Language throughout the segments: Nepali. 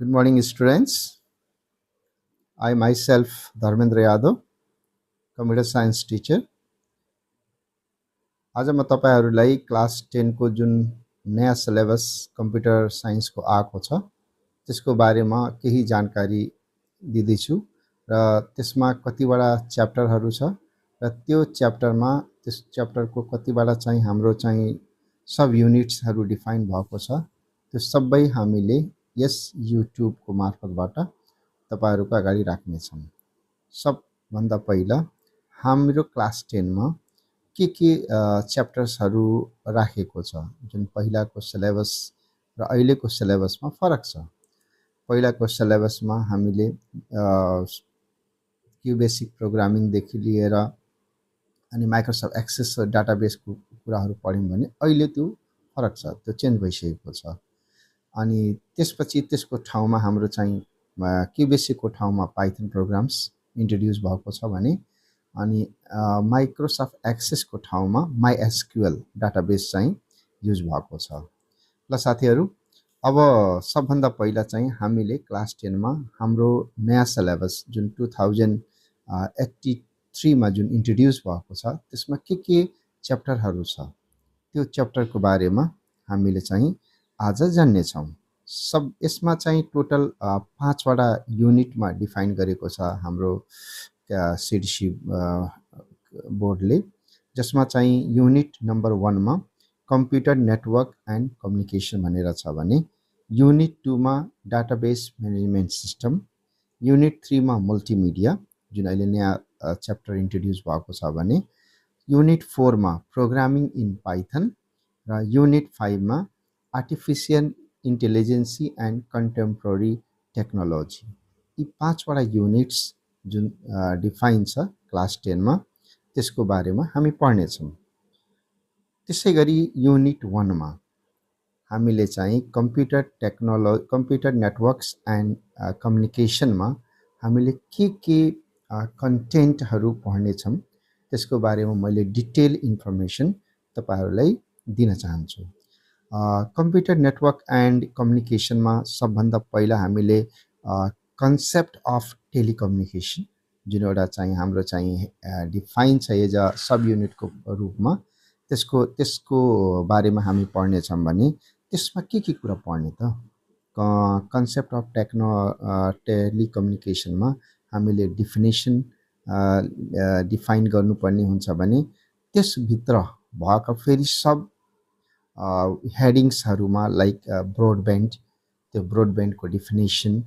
Good morning, students. I myself, Dharmendra Yadav, computer science teacher. आज म तपाईहरुलाई क्लास 10 को जुन नयाँ सिलेबस कम्प्युटर साइन्स को आएको छ त्यसको बारेमा केही जानकारी दिँदै छु र त्यसमा कतिवटा च्याप्टरहरु छ र त्यो च्याप्टरमा त्यस च्याप्टरको कतिवटा चाहिँ हाम्रो चाहिँ सब युनिट्सहरु डिफाइन भएको छ त्यो सबै हामीले यस युट्युब को मार्फतबाट तपाईहरुको अगाडि राख्ने छौं। सबभन्दा पहिला हाम्रो क्लास 10 मा के च्याप्टर्सहरु राखेको छ जुन पहिलाको सिलेबस र अहिलेको सिलेबसमा फरक छ। पहिलाको सिलेबसमा हामीले क्यू बेसिक प्रोग्रामिङ देखि लिएर अनि माइक्रोसफ्ट एक्सेस डाटाबेसको कुराहरु पढ्यौं भने अहिले त्यो फरक छ, त्यो चेन्ज भइसकेको छ। अनि त्यसपछि त्यसको ठाउँमा हाम्रो चाहिँ क्यू बेसिकको ठाउँमा पाइथन प्रोग्राम्स इन्ट्रोड्युस भएको छ भने अनि माइक्रोसफ्ट एक्सेस को ठाउँमा माइएसक्यूएल डाटाबेस चाहिँ युज भएको छ। ल साथीहरु, अब सबभन्दा पहिला चाहिँ हामीले क्लास 10 मा हाम्रो नयाँ सिलेबस जुन 2083 मा जुन इन्ट्रोड्युस भएको छ त्यसमा के च्याप्टरहरु छ त्यो च्याप्टरको बारेमा हामीले चाहिँ आज जान्ने छौं। सब यसमा चाहिँ टोटल 5 वटा युनिटमा डिफाइन गरेको छ हाम्रो सीडीसी बोर्डले, जसमा चाहिँ युनिट नम्बर 1 मा कम्प्युटर नेटवर्क एन्ड कम्युनिकेसन भनेर छ भने युनिट 2 मा डाटाबेस म्यानेजमेन्ट सिस्टम, युनिट 3 मा मल्टिमिडिया जुन अहिले नयाँ च्याप्टर इन्ट्रोड्युस भएको छ भने युनिट 4 मा प्रोग्रामिङ इन पाइथन र युनिट 5 मा artificial intelligence and contemporary technology. यी 5 वटा युनिट्स जुन डिफाइन छ क्लास 10 मा त्यसको बारेमा हामी पढ्ने छौं। त्यसैगरी युनिट 1 मा हामीले चाहिँ कम्प्युटर नेटवर्क्स एन्ड कम्युनिकेसन मा हामीले के कन्टेन्टहरु पढ्ने छौं त्यसको बारेमा मैले डिटेल इन्फर्मेसन तपाईहरुलाई दिन चाहन्छु। कम्प्युटर नेटवर्क एन्ड कम्युनिकेसन मा सबभन्दा पहिला हामीले कन्सेप्ट अफ टेलिकम्युनिकेसन जुन एउटा चाहिँ हाम्रो चाहिँ डिफाइन छ एज अ सब युनिट को रूपमा त्यसको बारेमा हामी पढ्ने छौं भने त्यसमा के कुरा पढ्ने त कन्सेप्ट अफ टेलिकम्युनिकेसन मा हामीले डेफिनेसन डिफाइन गर्नुपर्ने हुन्छ भने त्यस भित्र भएका फेरि सब हेडिङ्सहरुमा लाइक ब्रोडब्यान्ड, त्यो ब्रोडब्यान्ड को डेफिनेसन,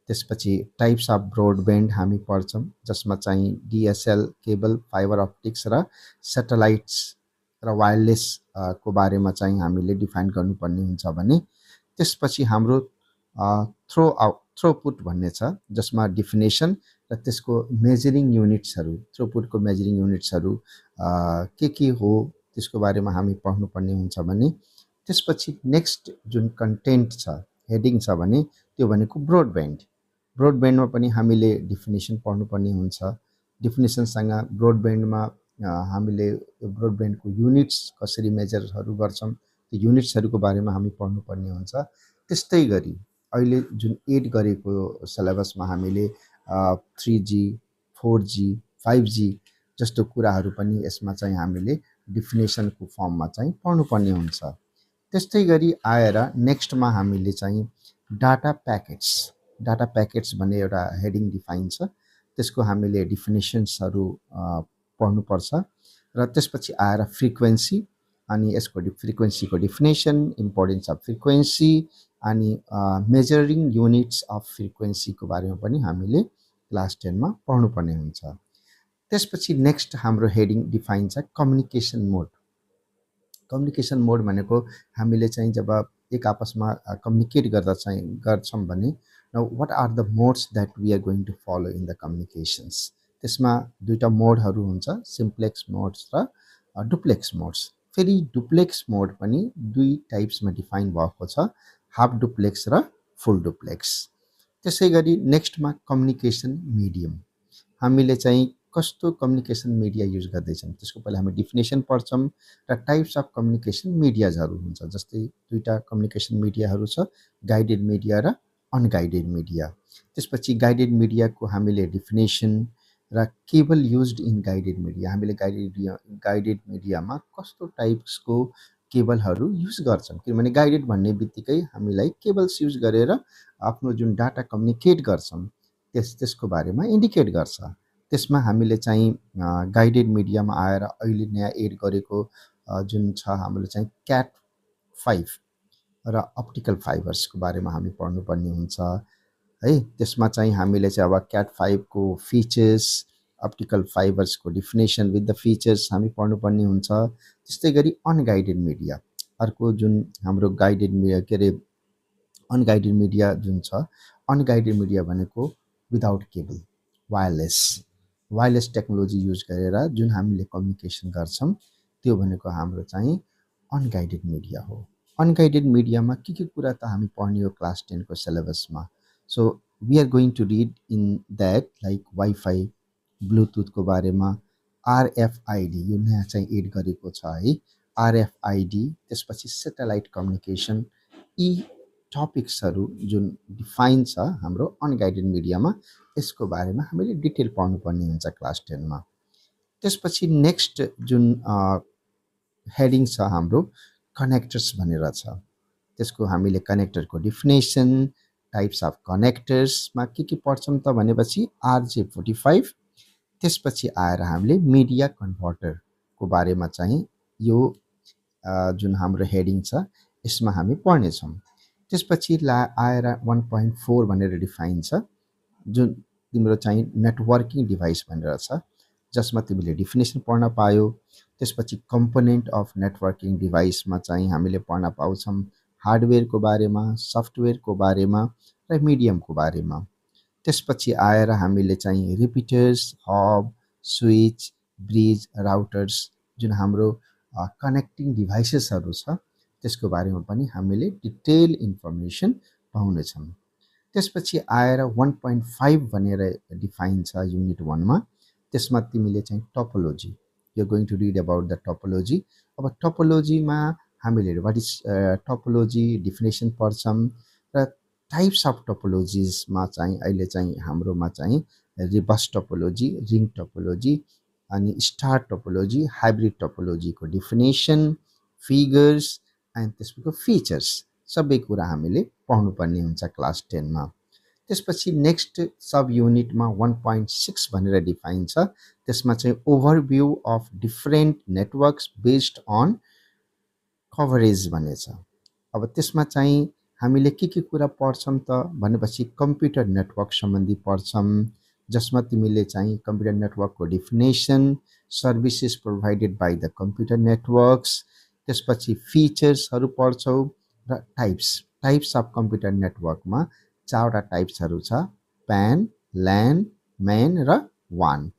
त्यसपछि टाइप्स अफ ब्रोडब्यान्ड हामी पढ्छौं जसमा चाहिँ डीएसएल केबल, फाइबर अप्टिक्स र सैटेलाइट्स र वायरलेस को बारेमा चाहिँ हामीले डिफाइन गर्नुपर्ने हुन्छ भने त्यसपछि हाम्रो थ्रोपुट भन्ने छ जसमा डेफिनेसन र त्यसको मेजरिङ युनिट्सहरु, थ्रोपुट को मेजरिङ युनिट्सहरु के हो त्यसको बारेमा हामी पढ्नुपर्ने हुन्छ भने त्यसपछि नेक्स्ट जुन कन्टेन्ट छ हेडिङ छ भने त्यो भनेको ब्रोडब्यान्डमा पनि हामीले डेफिनेसन पढ्नुपर्ने हुन्छ। डेफिनेसनसँग ब्रोडब्यान्डमा हामीले ब्रोडब्यान्डको युनिट्स कसरी मेजरहरु गर्छौं त्यो युनिट्सहरुको बारेमा हामी पढ्नुपर्ने हुन्छ। त्यस्तै गरी अहिले जुन एड गरेको सिलेबसमा हामीले 3G, 4G, 5G जस्तो कुराहरु पनि यसमा चाहिँ हामीले डेफिनेसनको फर्ममा चाहिँ पढ्नुपर्ने हुन्छ। त्यस्तै गरी आएर नेक्स्टमा हामीले चाहिँ डाटा प्याकेट्स भन्ने एउटा हेडिङ डिफाइन छ त्यसको हामीले डेफिनेसन्सहरु पढ्नुपर्छ र त्यसपछि आएर फ्रिक्वेन्सी अनि यसको फ्रिक्वेन्सीको डेफिनेसन, इम्पोर्टेन्स अफ फ्रिक्वेन्सी अनि मेजरिङ युनिट्स अफ फ्रिक्वेन्सी को बारेमा पनि हामीले क्लास 10 मा पढ्नुपर्ने हुन्छ। त्यसपछि नेक्स्ट हाम्रो हेडिङ डिफाइन छ कम्युनिकेसन मोड। कम्युनिकेसन मोड भनेको हामीले चाहिँ जब एक आपसमा कम्युनिकेट गर्छौं भने what are the modes that we are going to follow in the communications। त्यसमा दुईटा मोडहरु हुन्छ, सिम्प्लेक्स मोड्स र डुप्लेक्स मोड्स। फेरि डुप्लेक्स मोड पनि दुई टाइप्समा डिफाइन भएको छ, हाफ डुप्लेक्स र फुल डुप्लेक्स। त्यसैगरी नेक्स्टमा कम्युनिकेसन मिडियम, हामीले चाहिँ कस्तो कम्युनिकेसन मिडिया युज गर्दै छौं त्यसको पहिला हामी डेफिनेसन पढ्छौं र टाइप्स अफ कम्युनिकेसन मिडियाजहरु हुन्छ। जस्तै दुईटा कम्युनिकेसन मिडियाहरु छ, गाइडेड मिडिया र अनगाइडेड मिडिया। त्यसपछि गाइडेड मिडियाको हामीले डिफिनेसन र cable used in guided media. हामीले गाइडेड मिडियामा कस्तो टाइप्सको केबलहरू युज गर्छन्, किनभने गाइडेड भन्ने बित्तिकै हामीलाई केबल्स युज गरेर आफ्नो जुन डाटा कम्युनिकेट गर्छौँ त्यसको बारेमा इन्डिकेट गर्छ। त्यसमा हामीले चाहिँ गाइडेड मिडियामा आएर अहिले नयाँ एड गरेको जुन छ हाम्रो चाहिँ क्याट 5 र अप्टिकल फाइबर्सको बारेमा हामी पढ्नुपर्ने हुन्छ है। त्यसमा चाहिँ हामीले चाहिँ अब क्याट 5 को फिचर्स, अप्टिकल फाइबर्सको डिफिनेसन विथ द फिचर्स हामी पढ्नुपर्ने हुन्छ। त्यस्तै गरी अनगाइडेड मिडिया, अर्को जुन हाम्रो गाइडेड मिडिया के अरे अनगाइडेड मिडिया जुन छ, अनगाइडेड मिडिया भनेको without cable, wireless technology use गरेर जुन हामीले कम्युनिकेसन गर्छौँ त्यो भनेको हाम्रो चाहिँ अनगाइडेड मिडिया हो। अनगाइडेड मिडियामा के कुरा त हामी पढ्ने हो क्लास 10 को सिलेबसमा। So we are going to read in that like WiFi, ब्लुटुथको बारेमा, आरएफआइडी यो नयाँ चाहिँ एड गरेको छ है, आरएफआइडी, त्यसपछि सेटेलाइट कम्युनिकेसन, यी टपिक्सहरू जुन डिफाइन छ हाम्रो अनगाइडेड मिडियामा, यसको बारेमा हामीले डिटेल पढ्नुपर्ने हुन्छ क्लास 10 मा। त्यसपछि नेक्स्ट जुन हेडिङ छ हाम्रो कनेक्टर्स भनेर छ, त्यसको हामीले कनेक्टरको डिफिनेसन, टाइप्स अफ कनेक्टर्समा के पढ्छौँ त भनेपछि RJ45, त्यसपछि आएर हामीले मिडिया कन्भर्टरको बारेमा चाहिँ यो जुन हाम्रो हेडिङ छ यसमा हामी पढ्नेछौँ। त्यसपछि आएर 1.4 भनेर डिफाइन छ, जुन तिम्रो चाहिँ नेटवर्किङ डिभाइस भनेर छ, जसमा तिमीले डिफिनेसन पढ्न पायो। त्यसपछि कम्पोनेन्ट अफ नेटवर्किङ डिभाइसमा चाहिँ हामीले पढ्न पाउँछौँ हार्डवेयरको बारेमा, सफ्टवेयरको बारेमा र मिडियमको बारेमा। त्यसपछि आएर हामीले चाहिँ repeaters, hub, switch, bridge, routers जुन हाम्रो कनेक्टिङ डिभाइसेसहरू छ त्यसको बारेमा पनि हामीले डिटेल इन्फर्मेसन पाउनेछौँ। त्यसपछि आएर 1.5 भनेर डिफाइन छ युनिट 1 मा, त्यसमा तिमीले चाहिँ topology, you are going to read about the topology. अब टोपोलोजीमा हामीले वाट इज टोपोलोजी डिफिनेसन पढ्छौँ र टाइप्स अफ टोपोलोजिसमा चाहिँ अहिले चाहिँ हाम्रोमा चाहिँ रिभर्स टोपोलोजी, रिङ टोपोलोजी, अनि स्टार टोपोलोजी, हाइब्रिड टोपोलोजीको डिफिनेसन, फिगर्स एन्ड त्यसको फिचर्स सबै कुरा हामीले पढ्नुपर्ने हुन्छ क्लास 10 मा। त्यसपछि नेक्स्ट सब युनिटमा 1.6 भनेर डिफाइन छ, त्यसमा चाहिँ overview of different networks based on coverage भन्ने छ। अब त्यसमा चाहिँ हामीले के कुरा पढ्छौँ त भनेपछि कम्प्युटर नेटवर्क सम्बन्धी पढ्छौँ, जसमा तिमीले चाहिँ कम्प्युटर नेटवर्कको definition, services provided by the computer networks, त्यसपछि फिचर्सहरू पढ्छौ र टाइप्स अफ कम्प्युटर नेटवर्कमा 4वटा टाइप्सहरू छ, प्यान, ल्यान, म्यान र वान,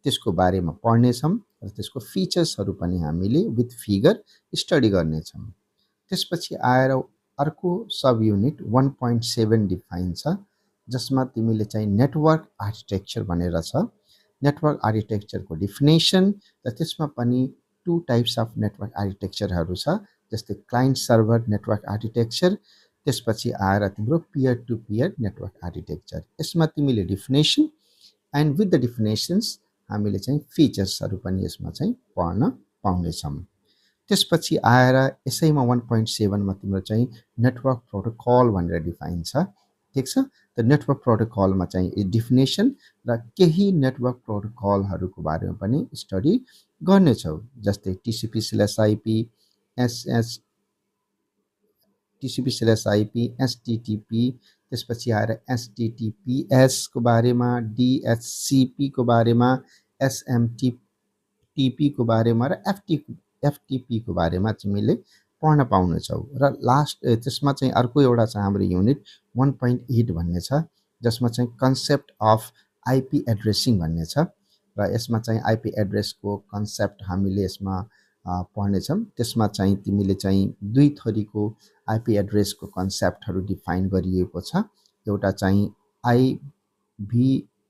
त्यसको बारेमा पढ्नेछौँ र त्यसको फिचर्सहरू पनि हामीले विथ फिगर स्टडी गर्नेछौँ। त्यसपछि आएर अर्को सब युनिट 1.7 डिफाइन छ, जसमा तिमीले चाहिँ नेटवर्क आर्किटेक्चर भनेर छ, नेटवर्क आर्किटेक्चरको डिफिनेसन र त्यसमा पनि 2 टाइप्स अफ नेटवर्क आर्किटेक्चरहरू छ, जस्तै क्लाइन्ट सर्भर नेटवर्क आर्किटेक्चर, त्यसपछि आएर तिम्रो peer to peer network architecture. यसमा तिमीले definition and with the definitions हामीले चाहिँ फिचर्सहरू पनि यसमा चाहिँ पढ्न पाउनेछौँ। त्यसपछि आएर यसैमा 1.7 मा तिम्रो चाहिँ नेटवर्क प्रोटोकल भनेर डिफाइन छ, ठिक छ। त नेटवर्क प्रोटोकलमा चाहिँ डिफिनेसन र केही नेटवर्क प्रोटोकलहरूको बारेमा पनि स्टडी गर्नेछौ, जस्तै TCP/IP, TCP/IP, STTP, त्यसपछि आएर STTPS को बारेमा, DHCP को बारेमा, SMTP को बारेमा र FTP को बारेमा तिमीले पढ्न पाउनेछौ। र लास्ट त्यसमा चाहिँ अर्को एउटा छ हाम्रो युनिट 1.8 भन्ने छ, जसमा चाहिँ कन्सेप्ट अफ आइपी एड्रेसिङ भन्ने छ र यसमा चाहिँ आइपी एड्रेसको कन्सेप्ट हामीले यसमा पढ्नेछौँ। त्यसमा चाहिँ तिमीले चाहिँ 2 थरीको आइपी एड्रेसको कन्सेप्टहरू डिफाइन गरिएको छ, एउटा चाहिँ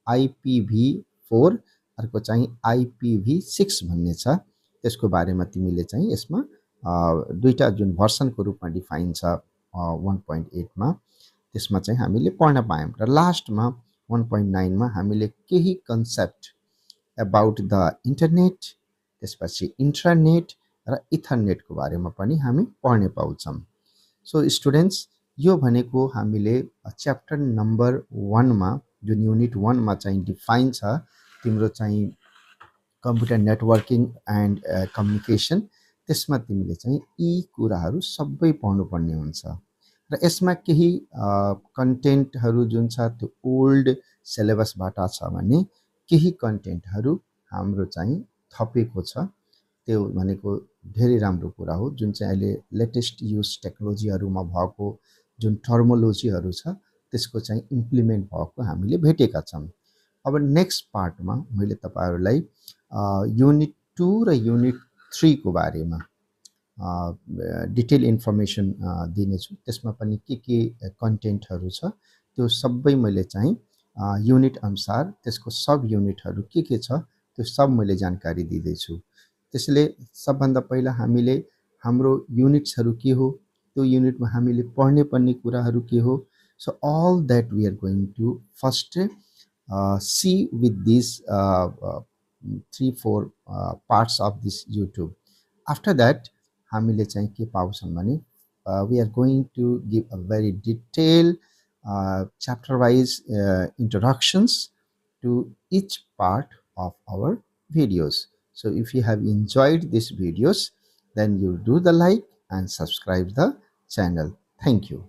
IPv4, अर्को चाहिँ IPv6 भन्ने छ। त्यसको बारेमा तिमीले चाहिँ यसमा 2टा जुन भर्सनको रूपमा डिफाइन छ 1.8 मा, त्यसमा चाहिँ हामीले पढ्न पायौँ र लास्टमा 1.9 मा हामीले केही कन्सेप्ट अबाउट द इन्टरनेट, त्यसपछि इन्ट्रानेट र इथरनेटको बारेमा पनि हामी पढ्ने पाउँछौँ। सो स्टुडेन्ट्स, यो भनेको हामीले च्याप्टर नम्बर 1 मा जुन युनिट 1 मा चाहिँ डिफाइन छ तिम्रो चाहिँ कम्प्युटर नेटवर्किङ एन्ड कम्युनिकेसन, त्यसमा तिमीले चाहिँ यी कुराहरू सबै पढ्नुपर्ने हुन्छ र यसमा केही कन्टेन्टहरू जुन छ त्यो ओल्ड सिलेबसबाट छ भने केही कन्टेन्टहरू हाम्रो चाहिँ थपेको छ। त्यो भनेको धेरै राम्रो कुरा हो, जुन चाहिँ अहिले लेटेस्ट युज टेक्नोलोजीहरूमा भएको जुन टर्मोलोजीहरू छ त्यसको चाहिँ इम्प्लिमेन्ट भएको हामीले भेटेका छौँ। अब नेक्स्ट पार्टमा मैले तपाईँहरूलाई युनिट 2 र युनिट 3 को बारेमा डिटेल इन्फर्मेसन दिनेछु। त्यसमा पनि के कन्टेन्टहरू छ त्यो सबै मैले चाहिँ युनिट अनुसार त्यसको सब युनिटहरू के छ त्यो सब मैले जानकारी दिँदैछु। त्यसैले सबभन्दा पहिला हामीले हाम्रो युनिट्सहरू के हो, त्यो युनिटमा हामीले पढ्ने पर्ने कुराहरू के हो, so all that we are going to first see with these 3-4 parts of this YouTube. After that हामीले चाहिँ के पाउँछौँ भने we are going to give a very detailed chapter wise introductions to each part of our videos. So if you have enjoyed these videos, then you do the like and subscribe the channel. Thank you.